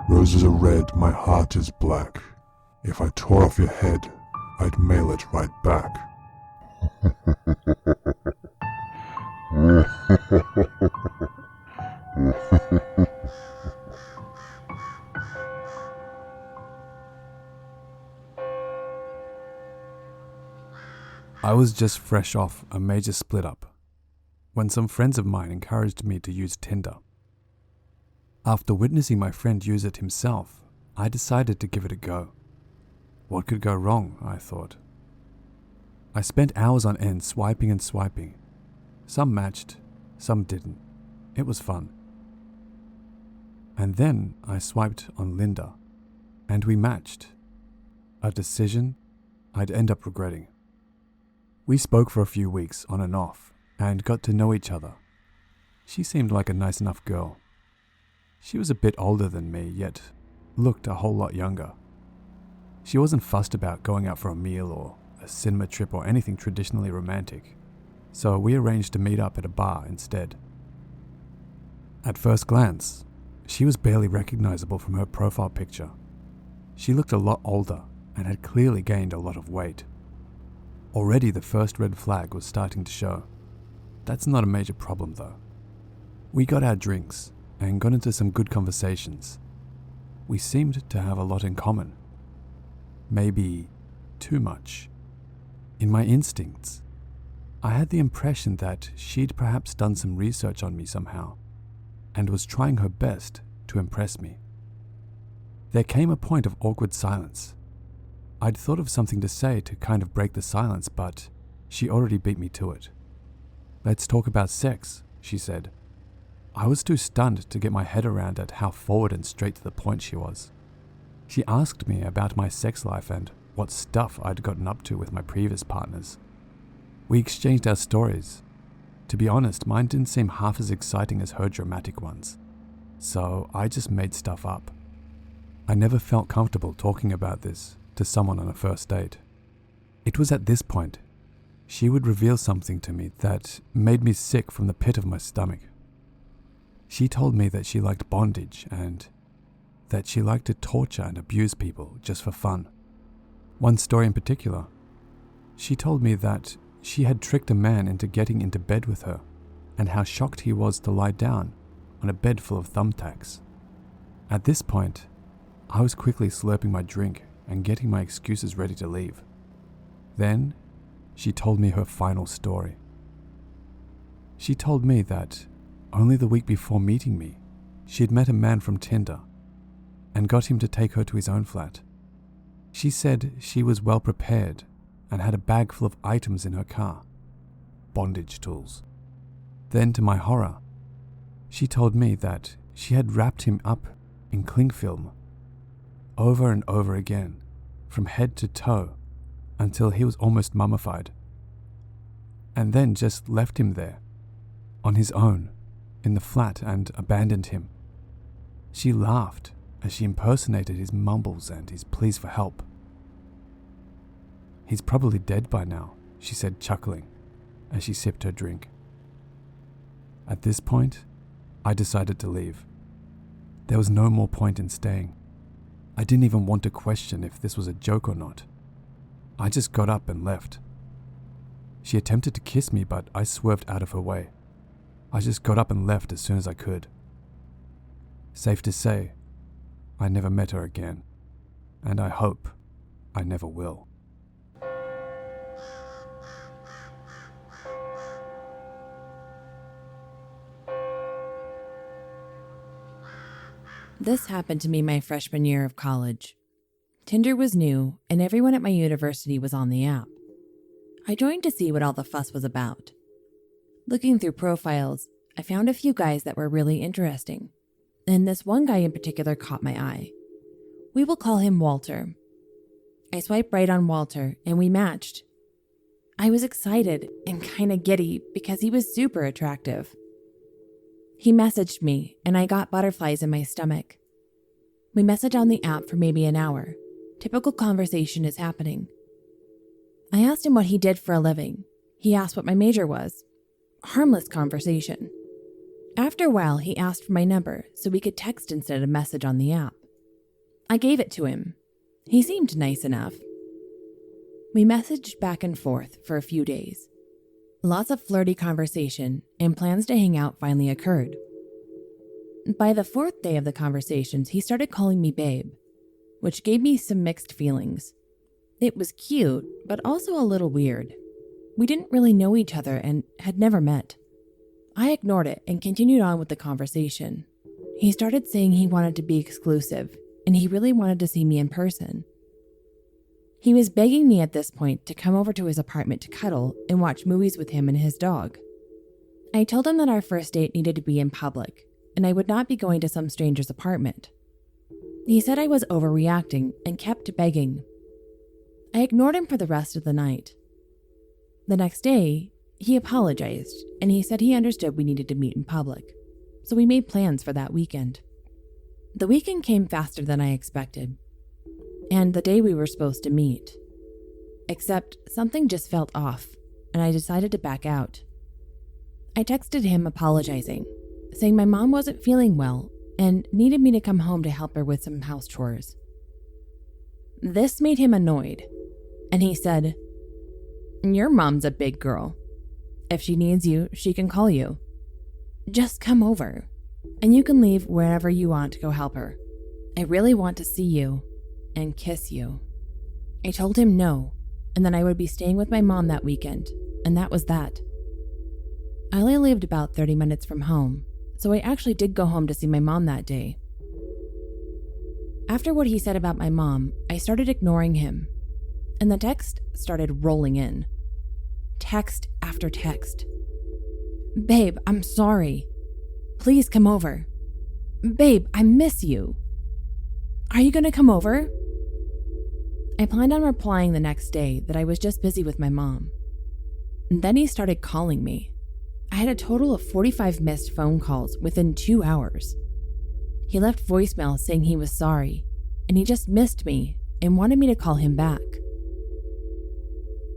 Roses are red, my heart is black. If I tore off your head, I'd mail it right back. I was just fresh off a major split-up when some friends of mine encouraged me to use Tinder. After witnessing my friend use it himself, I decided to give it a go. What could go wrong, I thought. I spent hours on end swiping and swiping. Some matched, some didn't. It was fun. And then I swiped on Linda, and we matched. A decision I'd end up regretting. We spoke for a few weeks on and off, and got to know each other. She seemed like a nice enough girl. She was a bit older than me, yet looked a whole lot younger. She wasn't fussed about going out for a meal or a cinema trip or anything traditionally romantic, so we arranged to meet up at a bar instead. At first glance, she was barely recognizable from her profile picture. She looked a lot older and had clearly gained a lot of weight. Already the first red flag was starting to show. That's not a major problem though. We got our drinks and got into some good conversations. We seemed to have a lot in common. Maybe too much. In my instincts, I had the impression that she'd perhaps done some research on me somehow and was trying her best to impress me. There came a point of awkward silence. I'd thought of something to say to kind of break the silence, but she already beat me to it. "Let's talk about sex," she said. I was too stunned to get my head around at how forward and straight to the point she was. She asked me about my sex life and what stuff I'd gotten up to with my previous partners. We exchanged our stories. To be honest, mine didn't seem half as exciting as her dramatic ones, so I just made stuff up. I never felt comfortable talking about this to someone on a first date. It was at this point she would reveal something to me that made me sick from the pit of my stomach. She told me that she liked bondage and that she liked to torture and abuse people just for fun. One story in particular, she told me that she had tricked a man into getting into bed with her and how shocked he was to lie down on a bed full of thumbtacks. At this point, I was quickly slurping my drink and getting my excuses ready to leave. Then, she told me her final story. She told me that only the week before meeting me, she had met a man from Tinder and got him to take her to his own flat. She said she was well prepared and had a bag full of items in her car, bondage tools. Then, to my horror, she told me that she had wrapped him up in cling film over and over again, from head to toe, until he was almost mummified, and then just left him there, on his own, in the flat, and abandoned him. She laughed as she impersonated his mumbles and his pleas for help. "He's probably dead by now," she said, chuckling, as she sipped her drink. At this point, I decided to leave. There was no more point in staying. I didn't even want to question if this was a joke or not. I just got up and left. She attempted to kiss me, but I swerved out of her way. I just got up and left as soon as I could. Safe to say, I never met her again, and I hope I never will. This happened to me my freshman year of college. Tinder was new, and everyone at my university was on the app. I joined to see what all the fuss was about. Looking through profiles, I found a few guys that were really interesting, and this one guy in particular caught my eye. We will call him Walter. I swiped right on Walter, and we matched. I was excited and kind of giddy because he was super attractive. He messaged me, and I got butterflies in my stomach. We messaged on the app for maybe an hour. Typical conversation is happening. I asked him what he did for a living. He asked what my major was. Harmless conversation. After a while, he asked for my number so we could text instead of message on the app. I gave it to him. He seemed nice enough. We messaged back and forth for a few days. Lots of flirty conversation and plans to hang out finally occurred. By the fourth day of the conversations, he started calling me babe, which gave me some mixed feelings. It was cute, but also a little weird. We didn't really know each other and had never met. I ignored it and continued on with the conversation. He started saying he wanted to be exclusive, and he really wanted to see me in person. He was begging me at this point to come over to his apartment to cuddle and watch movies with him and his dog. I told him that our first date needed to be in public, and I would not be going to some stranger's apartment. He said I was overreacting and kept begging. I ignored him for the rest of the night. The next day, he apologized, and he said he understood we needed to meet in public, so we made plans for that weekend. The weekend came faster than I expected, and the day we were supposed to meet. Except something just felt off, and I decided to back out. I texted him apologizing, saying my mom wasn't feeling well and needed me to come home to help her with some house chores. This made him annoyed, and he said, "Your mom's a big girl. If she needs you, she can call you. Just come over, and you can leave wherever you want to go help her. I really want to see you and kiss you." I told him no, and that I would be staying with my mom that weekend, and that was that. I only lived about 30 minutes from home, so I actually did go home to see my mom that day. After what he said about my mom, I started ignoring him, and the text started rolling in. Text after text. "Babe, I'm sorry. Please come over. Babe, I miss you. Are you gonna come over?" I planned on replying the next day that I was just busy with my mom. And then he started calling me. I had a total of 45 missed phone calls within 2 hours. He left voicemail saying he was sorry, and he just missed me and wanted me to call him back.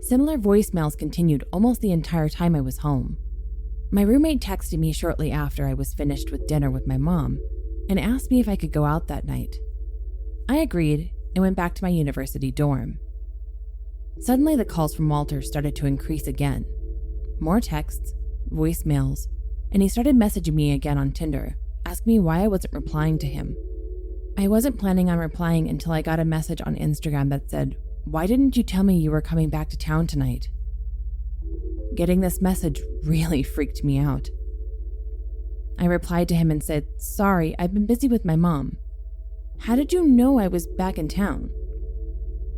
Similar voicemails continued almost the entire time I was home. My roommate texted me shortly after I was finished with dinner with my mom and asked me if I could go out that night. I agreed and went back to my university dorm. Suddenly, the calls from Walter started to increase again. More texts, voicemails, and he started messaging me again on Tinder, asking me why I wasn't replying to him. I wasn't planning on replying until I got a message on Instagram that said, "Why didn't you tell me you were coming back to town tonight?" Getting this message really freaked me out. I replied to him and said, "Sorry, I've been busy with my mom. How did you know I was back in town?"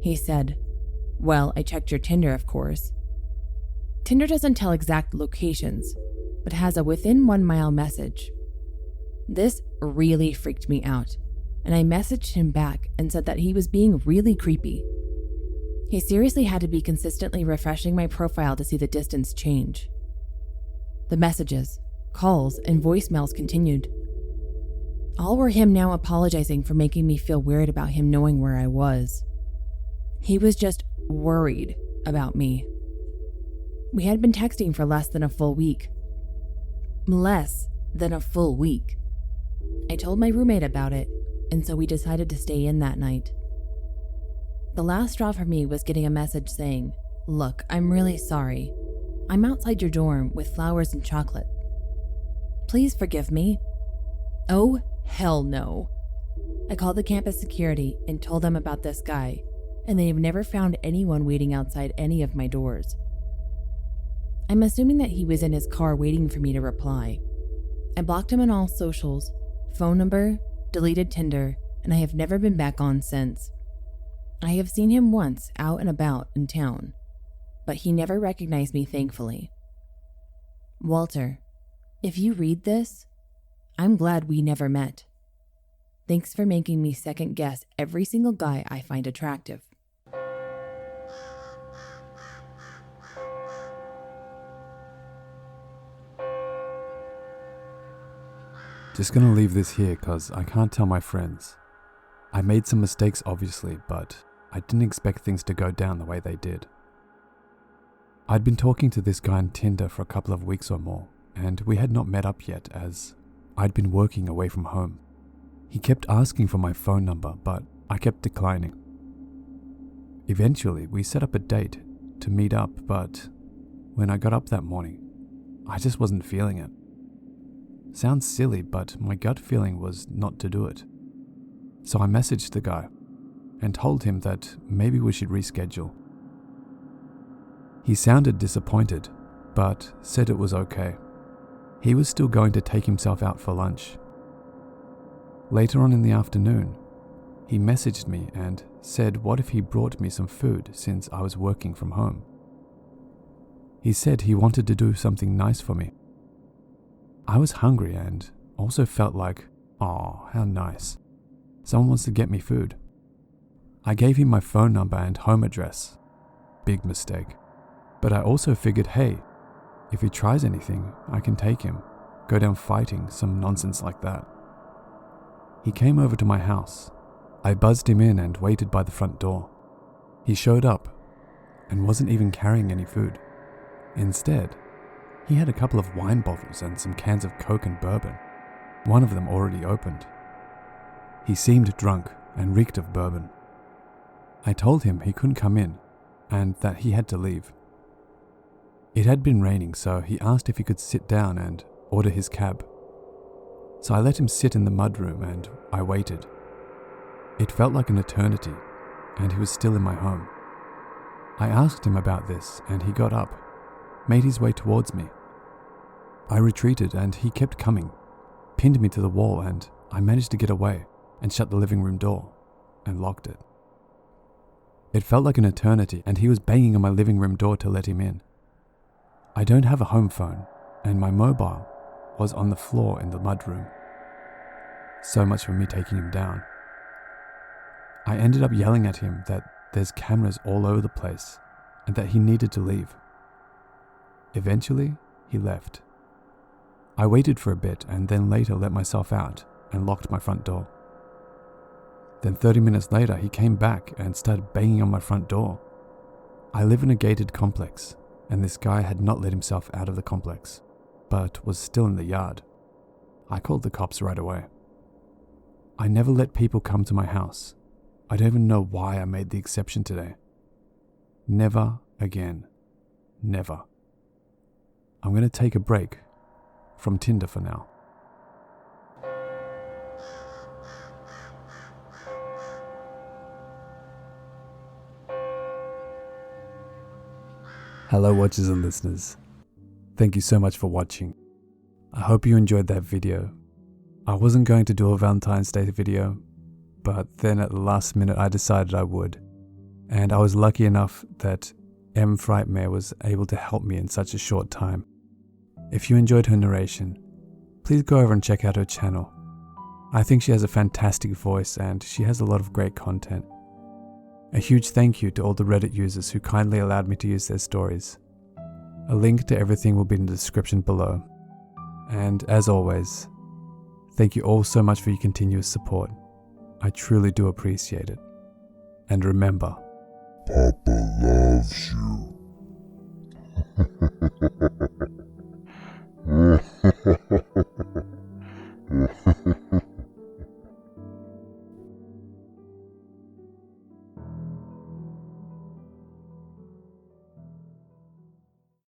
He said, "Well, I checked your Tinder, of course." Tinder doesn't tell exact locations, but has a within 1 mile message. This really freaked me out, and I messaged him back and said that he was being really creepy. He seriously had to be consistently refreshing my profile to see the distance change. The messages, calls, and voicemails continued. All were him now apologizing for making me feel weird about him knowing where I was. He was just worried about me. We had been texting for less than a full week. Less than a full week. I told my roommate about it, and so we decided to stay in that night. The last straw for me was getting a message saying, "Look, I'm really sorry. I'm outside your dorm with flowers and chocolate. Please forgive me." Oh, hell no. I called the campus security and told them about this guy, and they've never found anyone waiting outside any of my doors. I'm assuming that he was in his car waiting for me to reply. I blocked him on all socials, phone number, deleted Tinder, and I have never been back on since. I have seen him once out and about in town, but he never recognized me, thankfully. Walter, if you read this, I'm glad we never met. Thanks for making me second guess every single guy I find attractive. Just gonna leave this here cause I can't tell my friends. I made some mistakes obviously, but I didn't expect things to go down the way they did. I'd been talking to this guy on Tinder for a couple of weeks or more, and we had not met up yet as I'd been working away from home. He kept asking for my phone number, but I kept declining. Eventually, we set up a date to meet up, but when I got up that morning, I just wasn't feeling it. Sounds silly, but my gut feeling was not to do it. So I messaged the guy and told him that maybe we should reschedule. He sounded disappointed, but said it was okay. He was still going to take himself out for lunch. Later on in the afternoon, he messaged me and said what if he brought me some food since I was working from home. He said he wanted to do something nice for me. I was hungry and also felt like, oh, how nice. Someone wants to get me food. I gave him my phone number and home address. Big mistake. But I also figured, hey, if he tries anything, I can take him, go down fighting, some nonsense like that. He came over to my house. I buzzed him in and waited by the front door. He showed up and wasn't even carrying any food. Instead, he had a couple of wine bottles and some cans of Coke and bourbon, one of them already opened. He seemed drunk and reeked of bourbon. I told him he couldn't come in and that he had to leave. It had been raining, so he asked if he could sit down and order his cab. So I let him sit in the mudroom and I waited. It felt like an eternity, and he was still in my home. I asked him about this, and he got up, made his way towards me. I retreated, and he kept coming, pinned me to the wall, and I managed to get away and shut the living room door and locked it. It felt like an eternity, and he was banging on my living room door to let him in. I don't have a home phone, and my mobile was on the floor in the mudroom. So much for me taking him down. I ended up yelling at him that there's cameras all over the place and that he needed to leave. Eventually, he left. I waited for a bit and then later let myself out and locked my front door. Then 30 minutes later, he came back and started banging on my front door. I live in a gated complex, and this guy had not let himself out of the complex, but was still in the yard. I called the cops right away. I never let people come to my house. I don't even know why I made the exception today. Never again. Never. I'm going to take a break from Tinder for now. Hello watchers and listeners. Thank you so much for watching. I hope you enjoyed that video. I wasn't going to do a Valentine's Day video, but then at the last minute I decided I would. And I was lucky enough that M.Frightmare was able to help me in such a short time. If you enjoyed her narration, please go over and check out her channel. I think she has a fantastic voice and she has a lot of great content. A huge thank you to all the Reddit users who kindly allowed me to use their stories. A link to everything will be in the description below. And as always, thank you all so much for your continuous support. I truly do appreciate it. And remember, Papa loves you.